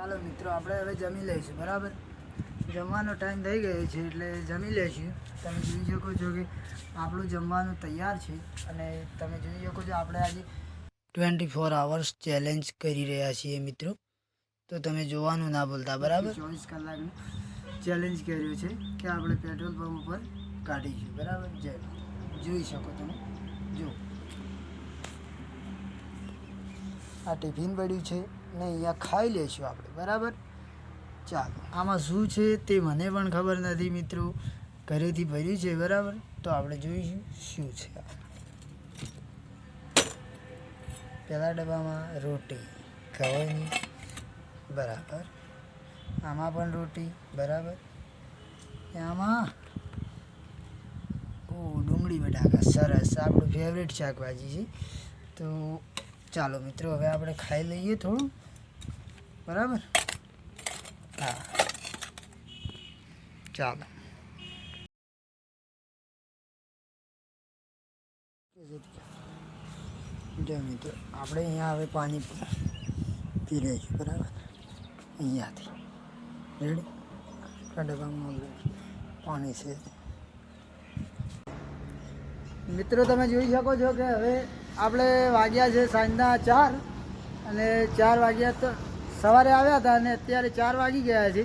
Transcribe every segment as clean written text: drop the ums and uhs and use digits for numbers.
ચાલો મિત્રો આપણે હવે જમી લઈશું બરાબર. જમવાનો ટાઈમ થઈ ગયો છે એટલે જમી લઈશું. તમે જોઈ શકો છો કે આપણું જમવાનું તૈયાર છે અને તમે જોઈ શકો છો આપણે આજે 24 hours ચેલેન્જ કરી રહ્યા છીએ મિત્રો. તો તમે જોવાનું ના ભૂલતા બરાબર. 24 કલાકનું ચેલેન્જ કર્યું છે કે આપણે પેટ્રોલ પંપ ઉપર કાઢીશું બરાબર. જોઈ શકો તમે જો આ ટિફિન પડ્યું છે ને અહીંયા ખાઈ લઈશું આપણે બરાબર. ચાલો આમાં શું છે તે મને પણ ખબર નથી મિત્રો, ઘરેથી ભર્યું છે બરાબર. તો આપણે જોઈશું શું છે. પહેલા ડબ્બામાં રોટી ખવાની બરાબર, આમાં પણ રોટી બરાબર, આમાં ડુંગળી બટાકા સરસ, આપણું ફેવરેટ શાકભાજી છે. તો ચાલો મિત્રો હવે આપણે ખાઈ લઈએ થોડું બરાબર. હા ચાલો જો મિત્રો આપણે અહીંયા હવે પાણી પી લઈશું બરાબર. અહીંયાથી રેડી ડબ્બામાં પાણી છે મિત્રો. તમે જોઈ શકો છો કે હવે આપણે વાગ્યા છે સાંજના 4 અને 4 વાગ્યા તો સવારે આવ્યા હતા અને અત્યારે 4 વાગી ગયા છે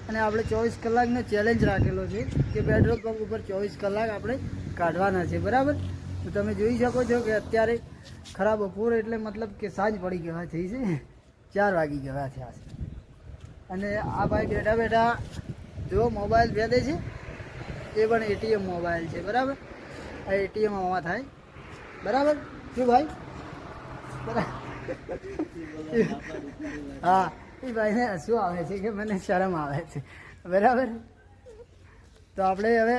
અને આપણે 24 કલાકનો ચેલેન્જ રાખેલો છે કે પેટ્રોલ પંપ ઉપર 24 કલાક આપણે કાઢવાના છે બરાબર. તો તમે જોઈ શકો છો કે અત્યારે ખરાબ બપોર એટલે મતલબ કે સાંજ પડી ગયા થઈ છે, 4 વાગી ગયા છે અને આ ભાઈ બેઠા બેઠા જો મોબાઈલ ફેદે છે, એ પણ એટીએમ મોબાઈલ છે બરાબર. આ એટીએમ આમાં થાય બરાબર. શું ભાઈ બરાબર? હા એ ભાઈને હસવું આવે છે કે મને શરમ આવે છે બરાબર. તો આપણે હવે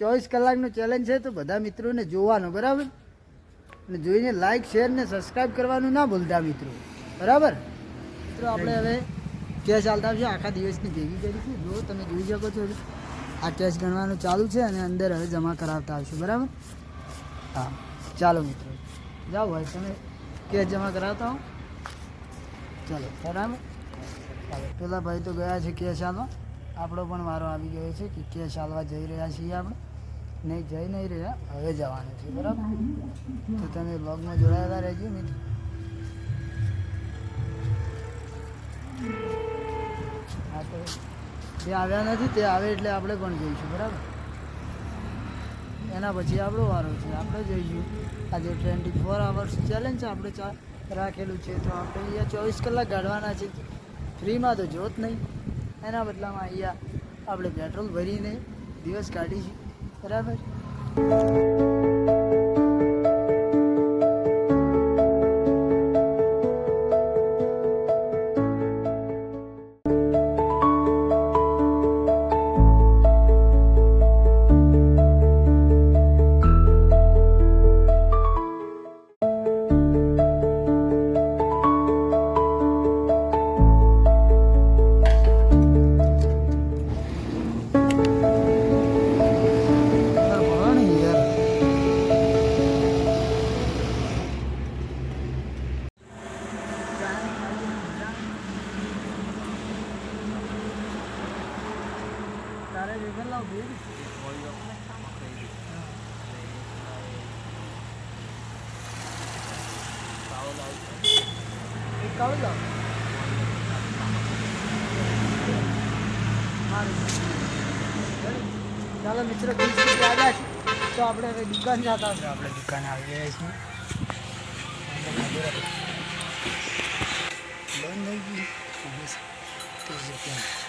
24 કલાકનો ચેલેન્જ છે તો બધા મિત્રોને જોવાનો બરાબર. અને જોઈને લાઈક શેર ને સબસ્ક્રાઈબ કરવાનું ના ભૂલતા મિત્રો બરાબર. મિત્રો આપણે હવે કેશ ચાલતા આવશે, આખા દિવસની ભેગી કરીશું. જો તમે જોઈ શકો છો આ કેશ ગણવાનું ચાલુ છે અને અંદર હવે જમા કરાવતા આવશું બરાબર. હા ચાલો મિત્રો જાઓ ભાઈ તમે કેશ જમા કરાવતા હો. ચાલો બરાબર. ચાલો પેલા ભાઈ તો ગયા છે કેશ ચાલવા, આપણો પણ વારો આવી ગયો છે કે કેશ ચાલવા જઈ રહ્યા છીએ આપણે. નહીં જઈ નહીં રહ્યા, હવે જવાનું છે બરાબર. તો તમે બ્લોગમાં જોડાયેલા રહેજો મિત્રો. હા તો જે આવ્યા નથી તે આવે એટલે આપણે પણ જઈશું બરાબર. એના પછી આપણો વારો છે, આપણે જઈશું. આજે 24 hours ચેલેન્જ આપણે રાખેલું છે તો આપણે અહીંયા 24 કલાક કાઢવાના છે. ફ્રીમાં તો જોત નહીં, એના બદલામાં અહીંયા આપણે પેટ્રોલ ભરીને દિવસ કાઢીશું બરાબર. તારે રેગર લાવ ભીડ કાળું લાવ ચાલો મિત્રો 30 રૂપિયા આવ્યા છે તો આપણે હવે દુકાન જતા હશે. આપણે દુકાને આવી ગયા છીએ. બંધ થઈ ગઈ 30 રૂપિયા.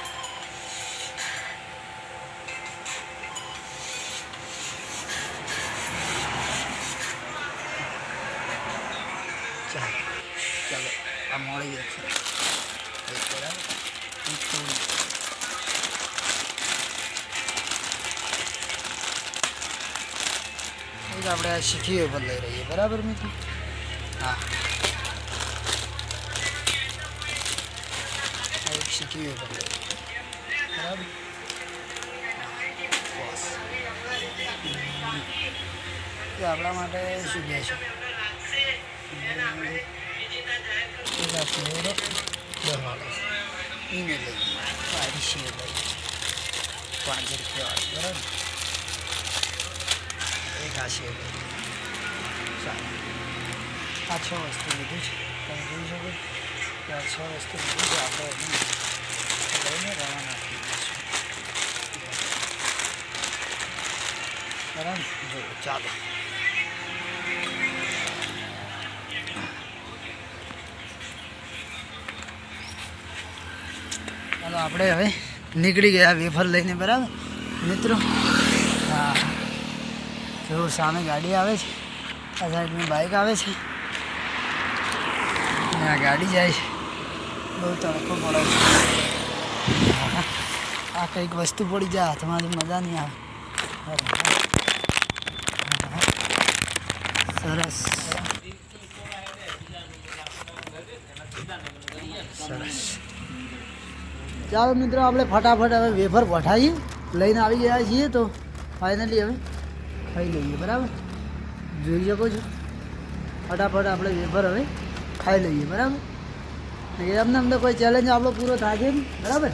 ચાલો આ મળી જાય છે બરાબર. આપણે આ શીખીએ પર લઈ રહીએ બરાબર મિત્રો. હા એક શીખીએ પર લઈ રહીએ બરાબર. આપણા માટે શું કહે છે $10. એને લઈએ વાળી શેર લઈએ 5 રૂપિયા બરાબર એક આ શેર લઈએ ચાલો આ 6 વસ્તુ લીધું છે તમે જોઈ શકો કે આ 6 વસ્તુ લીધું છે આપણે લઈને રવા નાખી દઈશું બરાબર જો ચાલો ચાલો આપણે હવે નીકળી ગયા વેફર લઈને બરાબર મિત્રો હા જો સામે ગાડી આવે છે આ સાઈડની બાઇક આવે છે અને આ ગાડી જાય છે બહુ તડકો પડે છે આ કંઈક વસ્તુ પડી જાય હાથમાંથી મજા નહીં આવે સરસ સરસ ચાલો મિત્રો આપણે ફટાફટ હવે વેફર પઠાવીએ લઈને આવી ગયા છીએ તો ફાઇનલી હવે ખાઈ લઈએ બરાબર જોઈ શકો છો ફટાફટ આપણે વેફર હવે ખાઈ લઈએ બરાબર એમને અમને કોઈ ચેલેન્જ આપણો પૂરો થાય છે નહીં બરાબર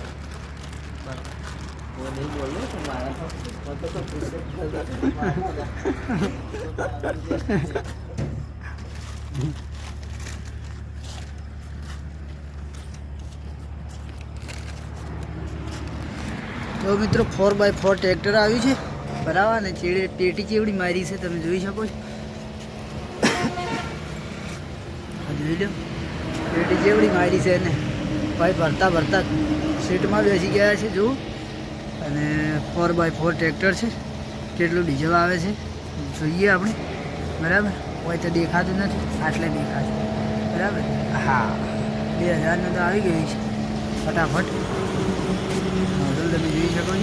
તો મિત્રો 4x4 ટ્રેક્ટર આવ્યું છે બરાબર ને ટેટી ચેવડી મારી છે તમે જોઈ શકો છો જોઈ લો ટેટી ચેવડી મારી છે ને ભાઈ ભરતા સીટમાં બેસી ગયા છે જુઓ અને 4x4 ટ્રેક્ટર છે કેટલું ડીઝલ આવે છે જોઈએ આપણે બરાબર હોય તો દેખાતું નથી આટલે દેખાશે બરાબર હા 2000નું તો આવી ગયું છે ફટાફટ મોડલ તમે જોઈ શકો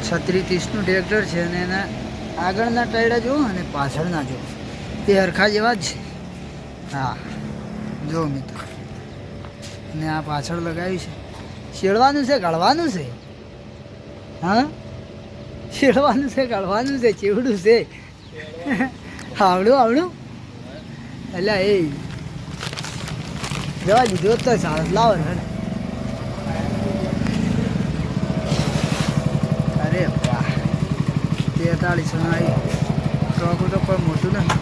છો 36-30નું ટ્રેક્ટર છે અને એના આગળના ટાયડા જુઓ અને પાછળના જુઓ તે હરખા જેવા જ છે હા જો મિત્રો અને આ પાછળ લગાવ્યું છે શેડવાનું છે ગાળવાનું છે હા શેડવાનું છે ગાળવાનું છે ચેવડું છે આવડું એટલે એ જવા દીધો તો સારસ લાવો ને અરે વાહ 43 આવી ટ્રક તો કોઈ મોટું નથી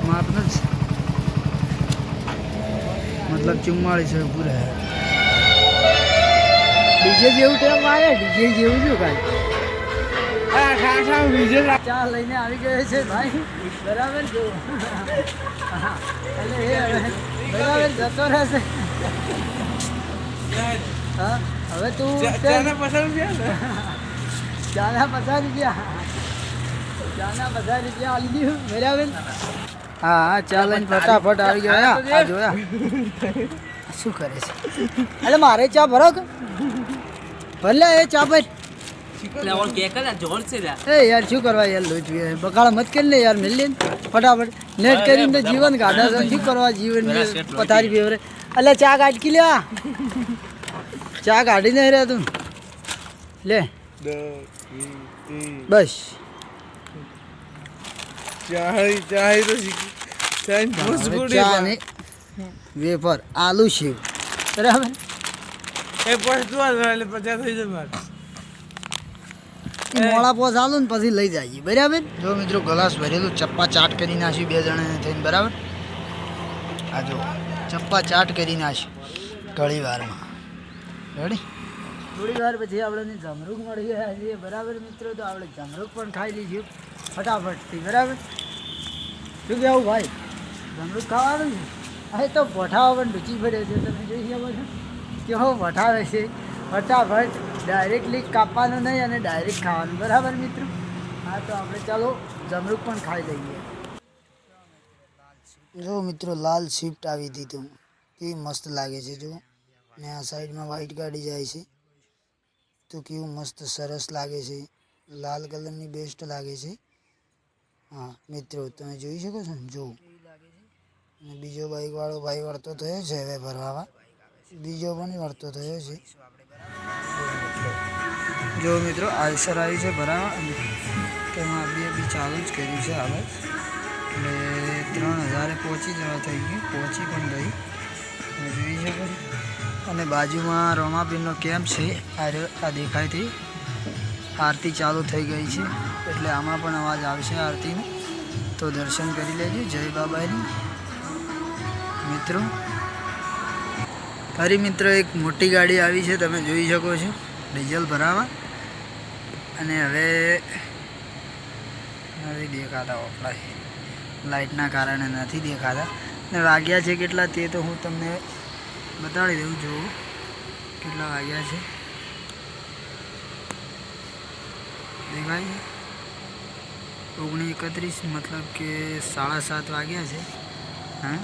માપનું જ મતલબ 44 પૂરે ડીજે જેવું ટેમ આવે ડીજે જેવું શું કાંઈ ચા લઈને આવી ગયો છે ભાઈ બરાબર જો એટલે એ બરાબર જતો રહેશે હા હવે તું ચાના 50 રૂપિયા આલી દીધું બરાબર હા ચા લઈને ફટાફટ આવી ગયા આ જોયા શું કરે છે એટલે મારે ચા ભરો કે ભલે એ ચા પર એ યાર શું કરવા યાર લોટ બકાળ મત કરી લે યાર મિલ લે ફટાફટ નેટ કરીને તો જીવન કાઢા છે શું કરવા જીવન પથારી ફેવરે એટલે ચા કાઢકી લે ચા કાઢી નહીં રહ્યા તું લે બસ ચા ને વેફર આલુ સેવ બરાબર મોડા પોસ આલું ને પછી લઈ જઈએ બરાબર જો મિત્રો ગ્લાસ ભરેલું ચપ્પા ચાટ કરી નાખ્યું 2 જણાને થઈને બરાબર આ જો ચપ્પા ચાટ કરી નાખ્યું ઘણી વારમાં રેડી થોડી વાર પછી આપણે જમરૂક મળી ગયા છીએ બરાબર મિત્રો તો આપણે જમરૂક પણ ખાઈ લીધું ફટાફટથી બરાબર શું કહેવું ભાઈ જમરૂક ખાવાનું છે હવે તો ભઠાવા પણ ઢૂચી પડ્યો છે તમે જોઈ શકો છો કેવો ભઠાવે છે ફટાફટ ડાયરેક્ટલી કાપવાનું નહીં અને ડાયરેક્ટ ખાવાનું બરાબર મિત્રો હા તો આપણે ચાલો જમરૂક પણ ખાઈ લઈએ જો મિત્રો લાલ સ્વિફ્ટ આવી દીધું કેવી મસ્ત લાગે છે જો ને આ સાઈડમાં વ્હાઈટ ગાડી જાય છે તો કેવું મસ્ત સરસ લાગે છે લાલ કલરની બેસ્ટ લાગે છે હા મિત્રો તમે જોઈ શકો છો ને જો અને બીજો બાઇકવાળો ભાઈ વળતો થયો છે હવે ભરવામાં બીજો પણ વળતો થયો છે જો મિત્રો આઈસર આવી છે ભરાવા અને તેમાં બી ચાલુ જ કર્યું છે આગળ એટલે 3000 પહોંચી જવા થઈ ગયું પહોંચી પણ ગઈ અને જોઈ અને બાજુમાં રોમાપીરનો કેમ્પ છે. આ દેખાયથી આરતી ચાલુ થઈ ગઈ છે, એટલે આમાં પણ અવાજ આવશે આરતીનો, તો દર્શન કરી લેજો. જય બાબાની મિત્રો. ફરી મિત્રો એક મોટી ગાડી આવી છે, તમે જોઈ શકો છો, ડીઝલ ભરાવા. અને હવે નથી દેખાતા ઓફલાઈ, લાઇટના કારણે નથી દેખાતા. ને વાગ્યા છે કેટલા તે તો હું તમને બતાડી દઉં. જો કેટલા વાગ્યા છે દેખાય 19:31, મતલબ કે 7:30 વાગ્યા છે. હા,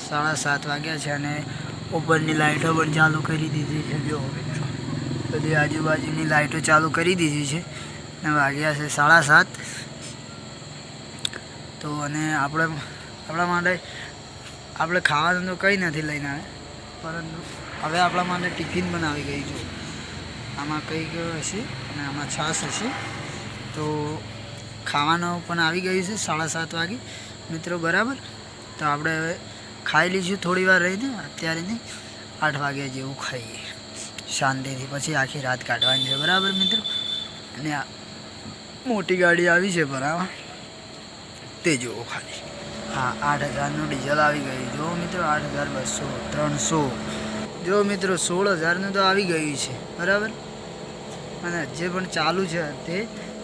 7:30 વાગ્યા છે. અને ઉપરની લાઇટો પણ ચાલુ કરી દીધી છે. જો મિત્રો બધી આજુબાજુની લાઇટો ચાલુ કરી દીધી છે. ને વાગ્યા છે 7:30. તો અને આપણા માટે આપણે ખાવાનું તો કંઈ નથી લઈને આવે, પરંતુ હવે આપણા માટે ટિફિન પણ આવી ગઈ છે. આમાં કંઈક હશે અને આમાં છાશ હશે. તો ખાવાનું પણ આવી ગયું છે 7:30 વાગે મિત્રો, બરાબર. તો આપણે હવે ખાઈ લઈશું થોડી વાર રહીને, અત્યારે નહીં, 8 વાગ્યા જેવું ખાઈએ શાંતિથી, પછી આખી રાત કાઢવાની છે, બરાબર મિત્રો. અને આ મોટી ગાડી આવી છે ભરાવા, તે જુઓ ખાલી. હા, 8,000નું ડીઝલ આવી ગયું. જો મિત્રો 8,200, 300. જો મિત્રો 16,000નું તો આવી ગયું છે, બરાબર. અને જે પણ ચાલુ છે તે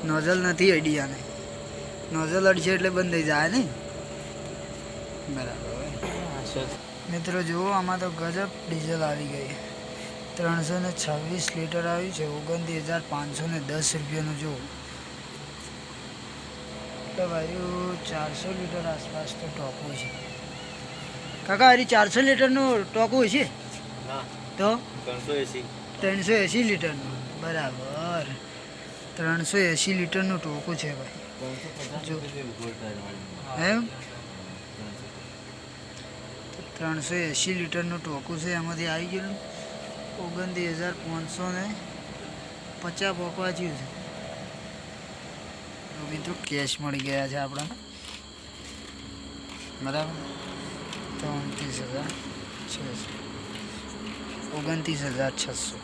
નોઝલ નથી અડીયાને, નોઝલ અડશે એટલે બંધ થઈ જાય ને, બરાબર. મિત્રો જુઓ આમાં તો ગજબ ડીઝલ આવી ગઈ. 326 લીટર આવ્યું છે. 29,510 રૂપિયાનું. જો એટલે ભાઈ 400 લીટર આસપાસ તો ટોકું છે કાકા. હરી 400 લીટરનું ટોકું છે તો 380 લીટરનું, બરાબર. 380 લીટરનું ટોકું છે ભાઈ. જો એમ 380 લીટરનું ટોકું છે. એમાંથી આવી ગયેલું 29,550 પોકવા થયું છે. મિત્રો કેશ મળી ગયા છે આપણને, બરાબર. 29,600.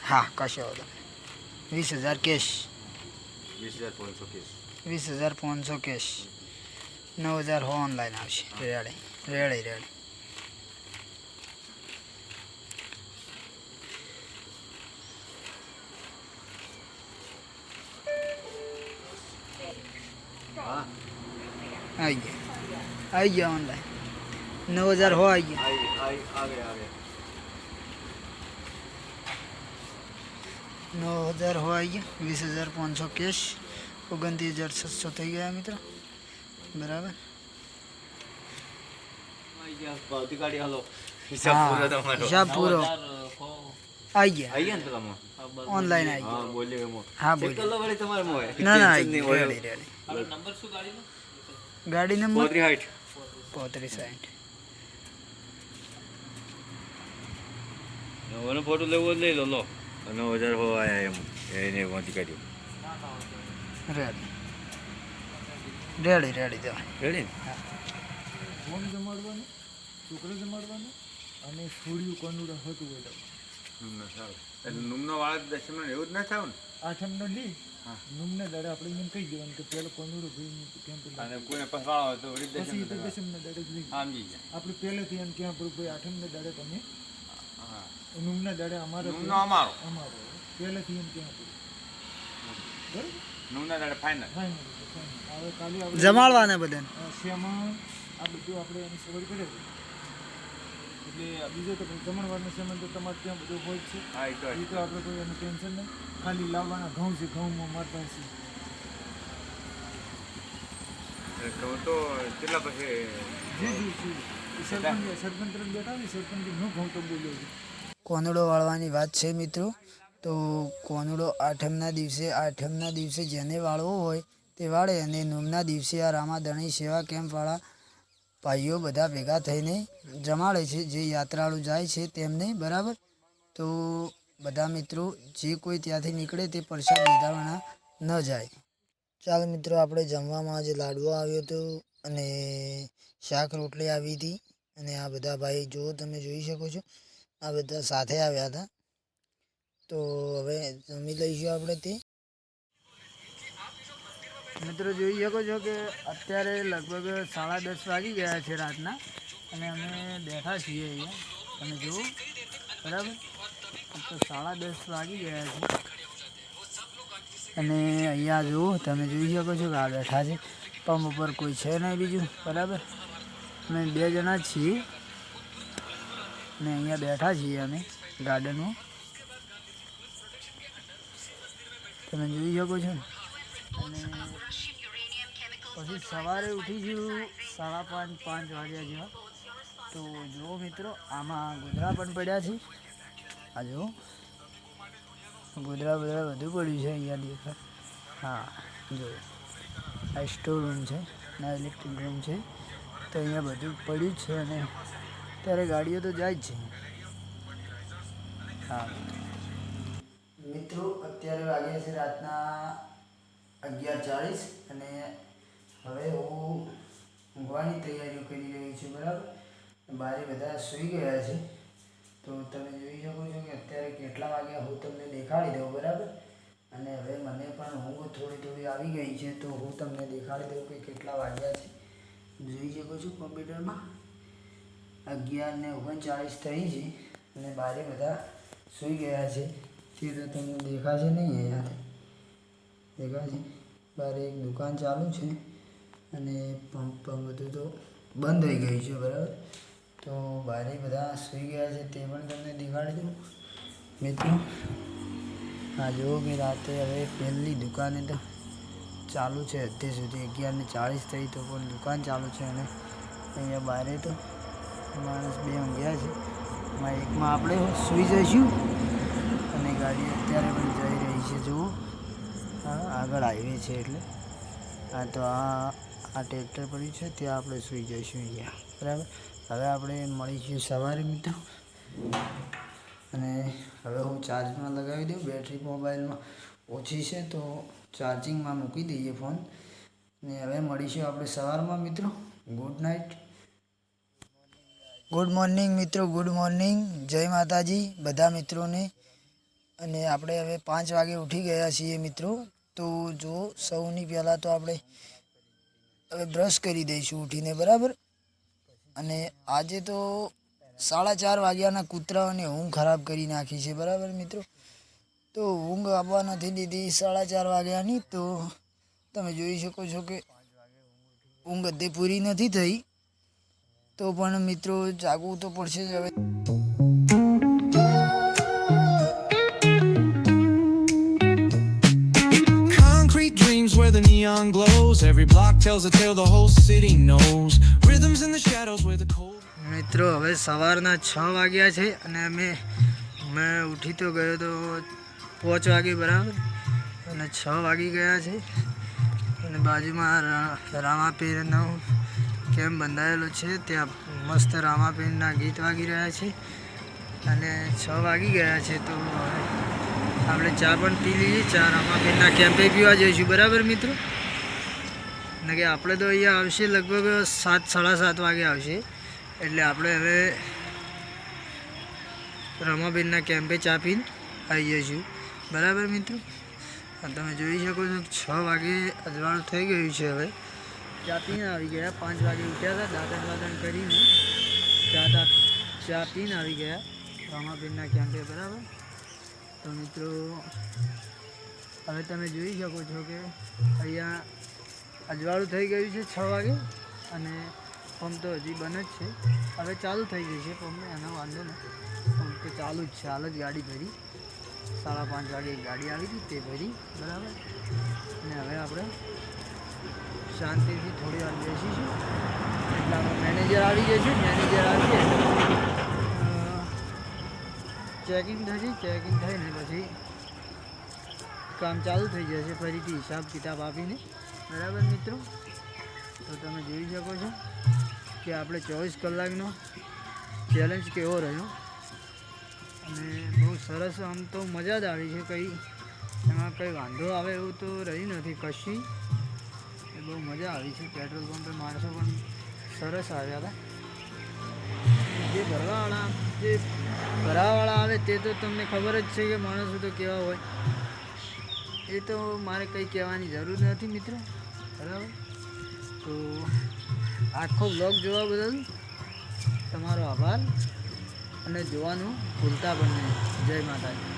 હા, કશો વાંધો નહીં. 20,000 કેશ, 20,500 કેશ, 9,000 ઓનલાઈન આવશે. રેડી. આવી ગયા ઓનલાઈન. 9,000 આવી ગયા. 9,000 આવી ગયા. 20,500 કેશ, 29,600 થઈ ગયા મિત્રો, બરાબર. હિસાબ પૂરો આવી ગયા ઓનલાઈન આવી ગયા. હા બોલો. ના રેડી. ગાડી નંબર 3560. ફોટો લેવો લઈ લો. 9,000 આયા એમ એને વાંચી કાઢ્યું. રેડી ફોન જમાડવાનું, છોકરો જમાડવાનો અને થોડ્યું કોનુડા હતું એટલે નુમનો વાળા દશમનો એવું જ ના થાવ ને. 8મનો લી નુમને દાડે આપણે એમ કહી દેવાનું કે પેલો કોનુડો ભાઈ કેમ અને કોઈને પસવાળો તો વળી પછી તો દશમના દાડે જ લઈ સમજી ગયા. આપણે પહેલેથી એમ ક્યાં પર ભાઈ 8મના દાડે તમે નુમના દાડે અમારો પહેલેથી એમ ક્યાં પર બરાબર. નુમના દાડે ફાઇનલ. હવે કાલે આપણે જમાડવાના બધાને. શેમાં આ બધું આપણે એની સગવડ કરે એટલે બીજો તો જમણવારનો સામાન તો તમારે ત્યાં બધું હોય જ છે. હા, એ તો આપણે કોઈ એનું ટેન્શન નહીં. ખાલી લાવવાના ઘઉં છે, ઘઉંમાં મારતા છે. ઘઉં તો કેટલા પછી સરપંચ બેઠા ને સરપંચ નો ઘઉં તો બોલ્યો છે. કોનુડો વાળવાની વાત છે મિત્રો. તો કોનુડો આઠમના દિવસે જેને વાળવો હોય તે વાળે. અને નોમના દિવસે આ રામાધણી સેવા કેમ્પવાળા ભાઈઓ બધા ભેગા થઈને જમાડે છે, જે યાત્રાળુ જાય છે તેમને, બરાબર. તો બધા મિત્રો જે કોઈ ત્યાંથી નીકળે તે પ્રસાદ લીધા વિના ન જાય. ચાલો મિત્રો, આપણે જમવામાં આજે લાડવો આવ્યો હતો, અને શાક રોટલી આવી હતી. અને આ બધા ભાઈ જો તમે જોઈ શકો છો, આ બધા સાથે આવ્યા હતા. તો હવે જમી લઈશું આપણે તે. મિત્રો જોઈ શકો છો કે અત્યારે લગભગ 10:30 વાગી ગયા છે રાતના, અને અમે બેઠા છીએ અહીંયા. તમે જુઓ બરાબર, તો 10:30 વાગી ગયા છે. અને અહીંયા જુઓ તમે જોઈ શકો છો કે આ બેઠા છે. પંપ ઉપર કોઈ છે નહીં બીજું, બરાબર. અમે 2 જણા જ છીએ અને અહીંયા બેઠા છીએ અમે ગાર્ડનમાં. તમે જોઈ શકો છો ને. અને પછી સવારે ઉઠીશું 4:30-5 વાગ્યા જેવા. તો જુઓ મિત્રો, આમાં ગોદરા પણ પડ્યા છે. આ જુઓ ગોદરા બધું પડ્યું છે અહીંયા દેખાય. હા જો આ સ્ટોર રૂમ છે ના ઇલેક્ટ્રિક રૂમ છે. તો અહીંયા બધું પડ્યું જ છે અને ત્યારે ગાડીઓ તો જાય જ છે. હા મિત્રો, અત્યારે વાગ્યા છે રાતના 11:40 અને હવે હું ઊંઘવાની તૈયારીઓ કરી રહ્યો છું, બરાબર. બારે બધા સૂઈ ગયા છે. તો તમે જોઈ શકો છો કે અત્યારે કેટલા વાગ્યા હું તમને દેખાડી દઉં, બરાબર. અને હવે મને પણ ઊંઘ થોડી આવી ગઈ છે, તો હું તમને દેખાડી દઉં કે કેટલા વાગ્યા છે. જોઈ શકો છો કોમ્પ્યુટરમાં 11:39 થઈ છે અને બારે બધા સૂઈ ગયા છે. તે તો તમને દેખાશે નહીં, અહીંયા દેખાશે. બારે એક દુકાન ચાલુ છે અને પંપ બધું તો બંધ થઈ ગયું છે, બરાબર. તો બારે બધા સૂઈ ગયા છે, તે પણ તમને દેખાડી દઉં મિત્રો. આ જુઓ કે રાતે હવે પહેલી દુકાને તો ચાલુ છે અત્યાર સુધી. 11:40 થઈ તો પણ દુકાન ચાલુ છે. અને અહીંયા બારે તો માણસ 2 ઊંઘ્યા છે. એકમાં આપણે સૂઈ જઈશું અને ગાડી અત્યારે પણ જઈ રહી છે. જુઓ હા, આગળ હાઈવે છે એટલે. હા તો આ ટ્રેક્ટર પડ્યું છે, ત્યાં આપણે સૂઈ જઈશું અહીંયા, બરાબર. હવે આપણે મળીશું સવારે મિત્રો. અને હવે હું ચાર્જમાં લગાવી દઉં. બેટરી મોબાઈલમાં ઓછી છે તો ચાર્જિંગમાં મૂકી દઈએ ફોન. અને હવે મળીશું આપણે સવારમાં મિત્રો. ગુડ નાઇટ, ગુડ મોર્નિંગ મિત્રો, ગુડ મોર્નિંગ. જય માતાજી બધા મિત્રોને. અને આપણે હવે 5 વાગે ઉઠી ગયા છીએ મિત્રો. તો જો સૌની પહેલાં તો આપણે હવે બ્રશ કરી દઈશું ઉઠીને, બરાબર. અને આજે તો 4:30 વાગ્યાના કૂતરાઓને ઊંઘ ખરાબ કરી નાખી છે, બરાબર મિત્રો. તો ઊંઘ આપવા નથી દીધી 4:30 વાગ્યાની. તો તમે જોઈ શકો છો કે ઊંઘ અધે પૂરી નથી થઈ. તો પણ મિત્રો જાગવું તો પડશે જ હવે. Concrete dreams where the neon glows. Every block tells a tale the whole city knows. Rhythms in the shadows where the cold. મિત્રો હવે સવારના 6 વાગ્યા છે અને મેં ઉઠી તો ગયો તો 5 વાગે, બરાબર. અને 6 વાગી ગયા છે. અને બાજુમાં રામાપીરનો કેમ્પ બંધાયેલો છે, ત્યાં મસ્ત રામાપીરના ગીત વાગી રહ્યા છે. અને 6 વાગી ગયા છે તો આપણે ચા પણ પી લઈએ. ચા રામાપીરના કેમ્પે પીવા જઈશું, બરાબર મિત્રો. અને કે આપણે તો અહીંયા આવશે લગભગ 7-7:30 વાગે આવશે. એટલે આપણે હવે રામાપીરના કેમ્પે ચા પીને આવી જઈશું, બરાબર મિત્રો. તમે જોઈ શકો છો 6 વાગે અજવાળું થઈ ગયું છે. હવે ચા પીને આવી ગયા. 5 વાગે ઉઠ્યા હતા, દાંતણ કરીને ચા પીને આવી ગયા રામાપીરના કેમ્પે, બરાબર. તો મિત્રો હવે તમે જોઈ શકો છો કે અહીંયા અજવાળું થઈ ગયું છે 6 વાગે. અને પંપ તો હજી બંધ જ છે. હવે ચાલુ થઈ જશે પંપ, એનો વાંધો નહીં. પંપ તો ચાલુ જ છે. હાલ જ ગાડી ભરી 5:30 વાગે એક ગાડી આવી હતી તે ભરી, બરાબર. અને હવે આપણે શાંતિથી થોડી વાર બેસીશું. એટલામાં મેનેજર આવી જશે. મેનેજર આવીએ ચેકિંગ થશે. ચેકિંગ થઈને પછી કામ ચાલુ થઈ જશે ફરીથી હિસાબ કિતાબ આપીને, બરાબર મિત્રો. તો તમે જોઈ શકો છો કે આપણે 24 કલાકનો ચેલેન્જ કેવો રહ્યો. અને બહુ સરસ, આમ તો મજા જ આવી છે. એમાં કંઈ વાંધો આવે એવું તો રહી નથી કશી. બહુ મજા આવી છે. પેટ્રોલ પંપે માણસો પણ સરસ આવ્યા હતા. જે ભરાવાળા આવે તે તો તમને ખબર જ છે કે માણસો તો કેવા હોય, એ તો મારે કંઈ કહેવાની જરૂર નથી મિત્રો. બરાબર, તો આખો બ્લોગ જોવા બદલ તમારો આભાર અને જોવાનું ભૂલતા પણ નહીં. જય માતાજી.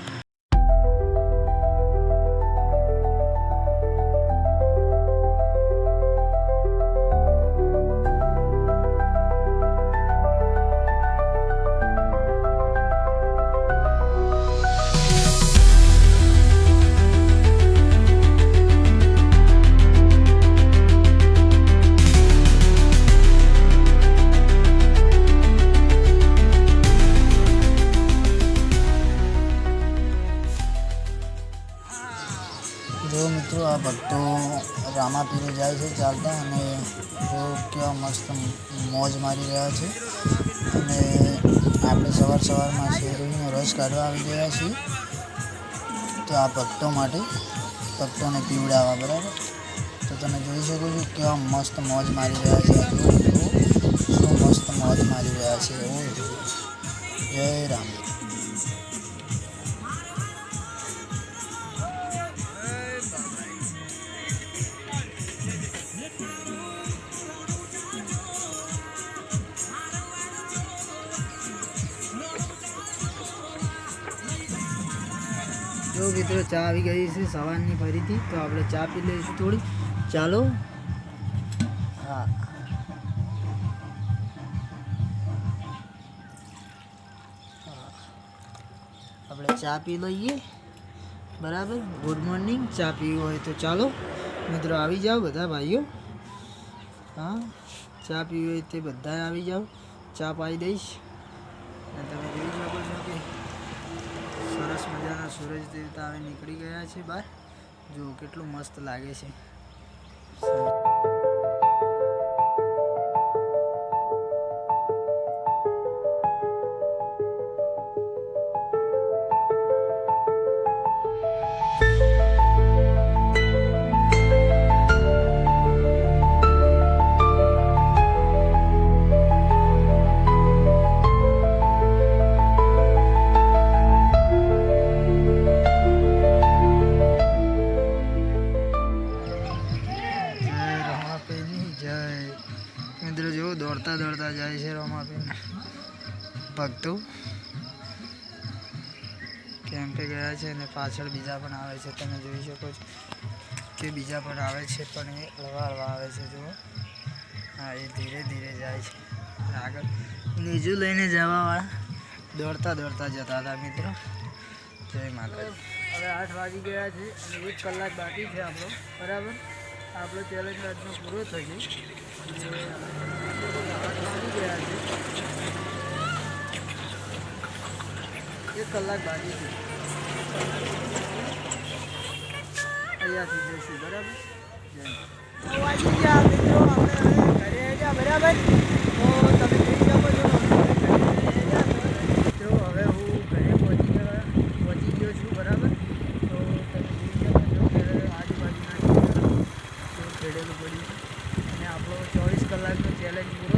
જો મિત્રો, આ ભક્તો રામાપીરે જાય છે ચાલતા, અને જો કેવા મસ્ત મોજ મારી રહ્યા છે. અને આપણે સવારમાં શેરડીનો રસ કાઢવા આવી ગયા છીએ, તો આ ભક્તો માટે, ભક્તોને પીવડાવવા. બરાબર, તો તમે જોઈ શકો છો કેવા મસ્ત મોજ મારી રહ્યા છે. શું મસ્ત મોજ મારી રહ્યા છે. જય રામ. જો મિત્રો, ચા આવી ગઈ છે સવારની ફરીથી, તો આપણે ચા પી લઈશું થોડી. ચાલો. હા, આપણે ચા પી લઈએ. બરાબર, ગુડ મોર્નિંગ. ચા પીવું હોય તો ચાલો મિત્રો, આવી જાઓ બધા ભાઈઓ. હા, ચા પીવી હોય તે બધા આવી જાઓ, ચા પાઈ દઈશ. અને તમે જોઈ શકો છો કે સરસ મજાના સૂરજ દેવતા હવે નીકળી ગયા છે બહાર. જો કેટલું મસ્ત લાગે છે. મિત્રો જો દોડતા દોડતા જાય છે રમાબેન. ભક્તો કેમ્પે ગયા છે અને પાછળ બીજા પણ આવે છે. તમે જોઈ શકો છો કે બીજા પણ આવે છે, પણ એ હળવા હળવા આવે છે. જુઓ, હા, એ ધીરે ધીરે જાય છે. આગળ નીચું લઈને જવાવાળા દોડતા દોડતા જતા હતા મિત્રો. જય માતાજી. હવે 8 વાગી ગયા છે અને 1 કલાક બાકી છે આપણો. બરાબર, આપણો ચેલેન્જ આજનો પૂરો થઈ ગયો. 8 વાગી ગયા છે, 1 કલાક બાકી છે. અહીંયાથી જઈશું. બરાબર, વાગી ગયા મિત્રો, આપણે હવે ઘરે આવ્યા. બરાબર, તો તમે જોઈ શકો છો મિત્રો, હવે હું ઘરે પહોંચી ગયો છું. બરાબર, તો તમે જોઈ શકો છો કે આજુબાજુના ખેડેલું પડ્યું અને આપણો 24 કલાકનો ચેલેન્જ પૂરો